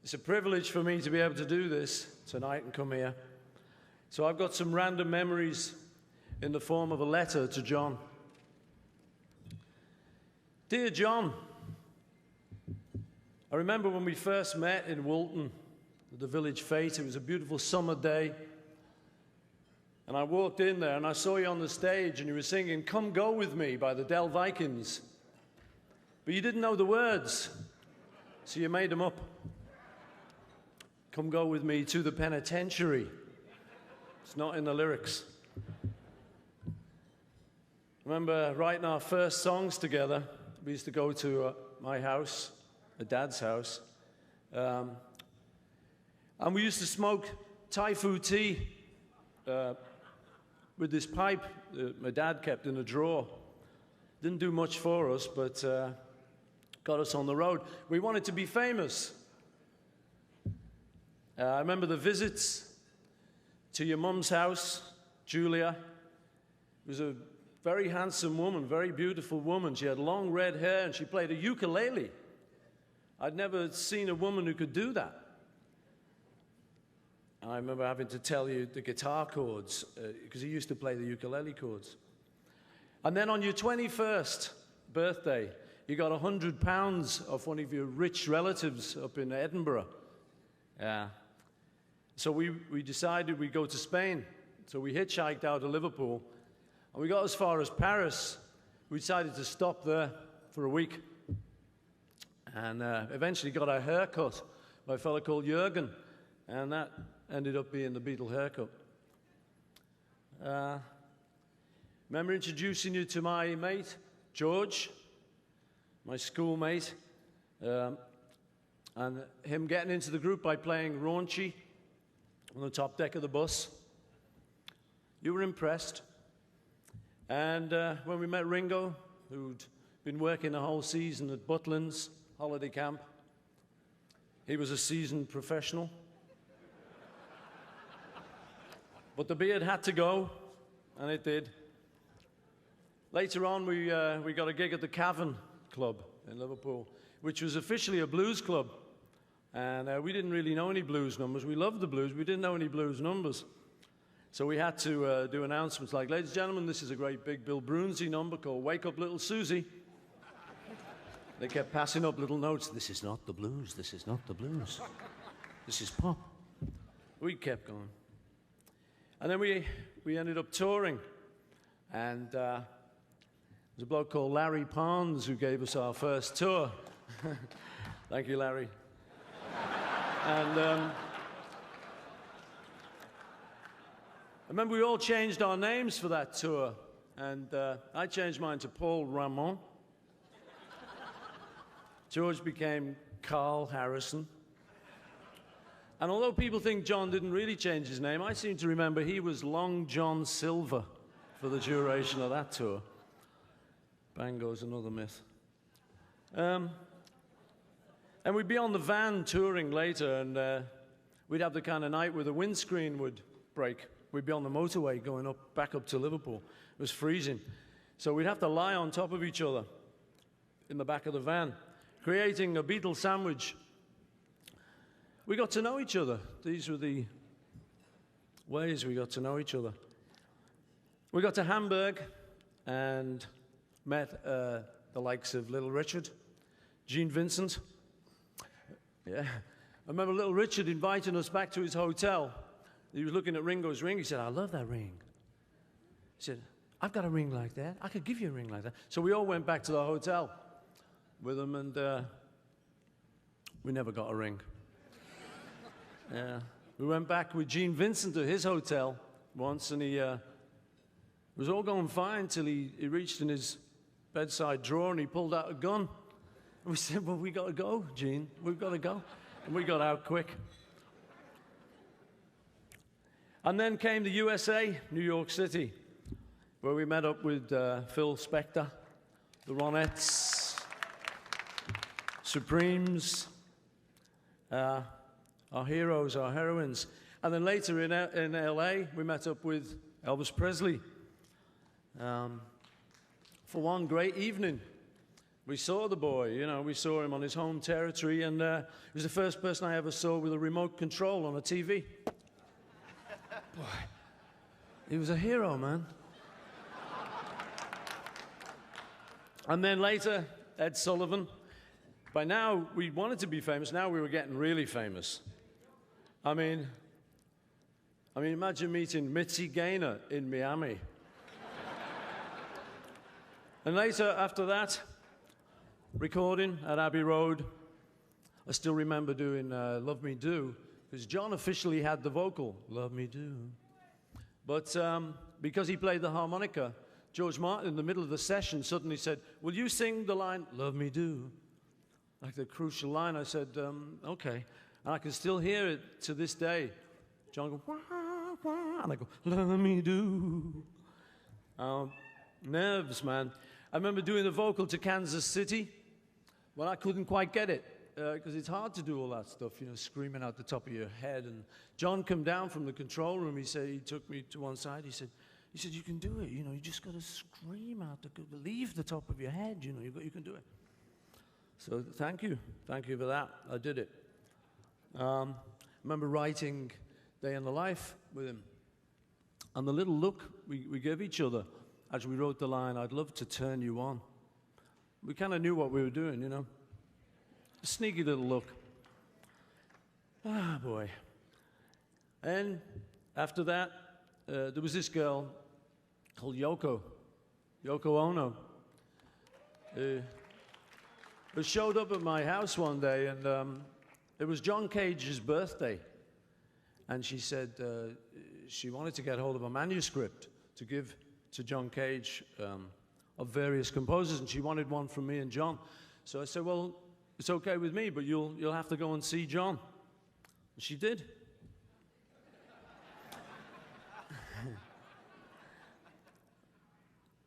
It's a privilege for me to be able to do this tonight and come here. So I've got some random memories in the form of a letter to John. Dear John, I remember when we first met in Woolton at the Village Fete. It was a beautiful summer day. And I walked in there and I saw you on the stage and you were singing "Come Go With Me" by the Del Vikings. But you didn't know the words, so you made them up. Come go with me to the penitentiary. It's not in the lyrics. I remember writing our first songs together. We used to go to my house, Dad's house, and we used to smoke Thai food tea with this pipe that my dad kept in a drawer. Didn't do much for us, but got us on the road. We wanted to be famous. I remember the visits to your mum's house, Julia. It was a very handsome woman, very beautiful woman. She had long red hair and she played a ukulele. I'd never seen a woman who could do that. I remember having to tell you the guitar chords because he used to play the ukulele chords. And then on your 21st birthday, you got £100 off one of your rich relatives up in Edinburgh. Yeah. So we decided we'd go to Spain. So we hitchhiked out of Liverpool, and we got as far as Paris. We decided to stop there for a week, and eventually got our hair cut by a fellow called Jürgen, and that ended up being the Beatle haircut. Remember introducing you to my mate, George, my schoolmate, and him getting into the group by playing Raunchy on the top deck of the bus. You were impressed. And when we met Ringo, who'd been working the whole season at Butlins holiday camp, he was a seasoned professional. But the beard had to go, and it did. Later on, we got a gig at the Cavern Club in Liverpool, which was officially a blues club. And we didn't really know any blues numbers. We loved the blues. We didn't know any blues numbers. So we had to do announcements like, "Ladies and gentlemen, this is a great big Bill Brunsey number called Wake Up Little Susie." They kept passing up little notes. "This is not the blues. This is not the blues. This is pop." We kept going. And then we ended up touring. And there's a bloke called Larry Pons who gave us our first tour. Thank you, Larry. And I remember we all changed our names for that tour. And I changed mine to Paul Ramon. George became Carl Harrison. And although people think John didn't really change his name, I seem to remember he was Long John Silver for the duration of that tour. Bang goes another myth. And we'd be on the van touring later, and we'd have the kind of night where the windscreen would break. We'd be on the motorway going back up to Liverpool. It was freezing. So we'd have to lie on top of each other in the back of the van, creating a Beatle sandwich. We got to know each other. These were the ways we got to know each other. We got to Hamburg and met the likes of Little Richard, Gene Vincent. Yeah. I remember Little Richard inviting us back to his hotel. He was looking at Ringo's ring. He said, "I love that ring." He said, "I've got a ring like that. I could give you a ring like that." So we all went back to the hotel with him, and we never got a ring. Yeah. We went back with Gene Vincent to his hotel once, and it was all going fine till he reached in his bedside drawer and he pulled out a gun. And we said, "Well, we got to go, Gene. We've got to go." And we got out quick. And then came the USA, New York City, where we met up with Phil Spector, the Ronettes, Supremes, our heroes, our heroines. And then later in LA, we met up with Elvis Presley for one great evening We saw the boy, you know, we saw him on his home territory, and he was the first person I ever saw with a remote control on a TV. Boy, he was a hero, man. And then later, Ed Sullivan. By now, we wanted to be famous. Now we were getting really famous. I mean, imagine meeting Mitzi Gaynor in Miami. And later, after that, recording at Abbey Road. I still remember doing Love Me Do, because John officially had the vocal, Love Me Do. But because he played the harmonica, George Martin, in the middle of the session, suddenly said, will you sing the line, Love Me Do? Like the crucial line. I said, okay. And I can still hear it to this day. John goes, wah, wah, and I go, Love Me Do. Nerves, man. I remember doing the vocal to Kansas City. Well, I couldn't quite get it, because it's hard to do all that stuff, you know, screaming out the top of your head. And John came down from the control room. He said, he took me to one side. He said, you can do it. You know, you just got to scream out, leave the top of your head. You know, you can do it. So thank you for that. I did it. I remember writing Day in the Life with him, and the little look we gave each other as we wrote the line, I'd love to turn you on. We kind of knew what we were doing, you know. A sneaky little look. Ah, boy. And after that, there was this girl called Yoko Ono, who showed up at my house one day, and it was John Cage's birthday. And she said she wanted to get hold of a manuscript to give to John Cage of various composers, and she wanted one from me and John. So I said, well, it's okay with me, but you'll have to go and see John. And she did.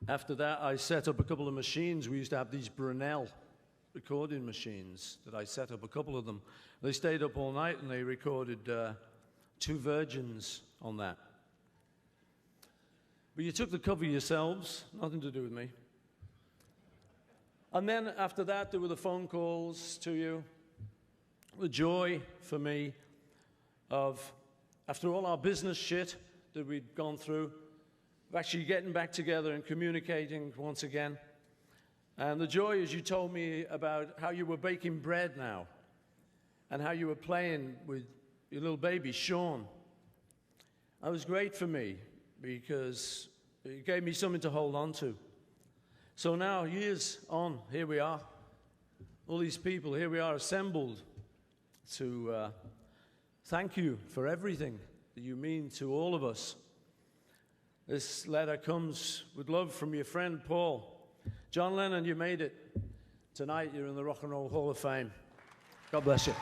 After that, I set up a couple of machines. We used to have these Brunel recording machines that I set up, a couple of them. They stayed up all night, and they recorded Two Virgins on that. But you took the cover yourselves, nothing to do with me. And then after that, there were the phone calls to you. The joy for me of, after all our business shit that we'd gone through, of actually getting back together and communicating once again. And the joy as you told me about how you were baking bread now, and how you were playing with your little baby, Sean. That was great for me, because it gave me something to hold on to. So now, years on, here we are. All these people, here we are assembled to thank you for everything that you mean to all of us. This letter comes with love from your friend Paul. John Lennon, you made it. Tonight, you're in the Rock and Roll Hall of Fame. God bless you.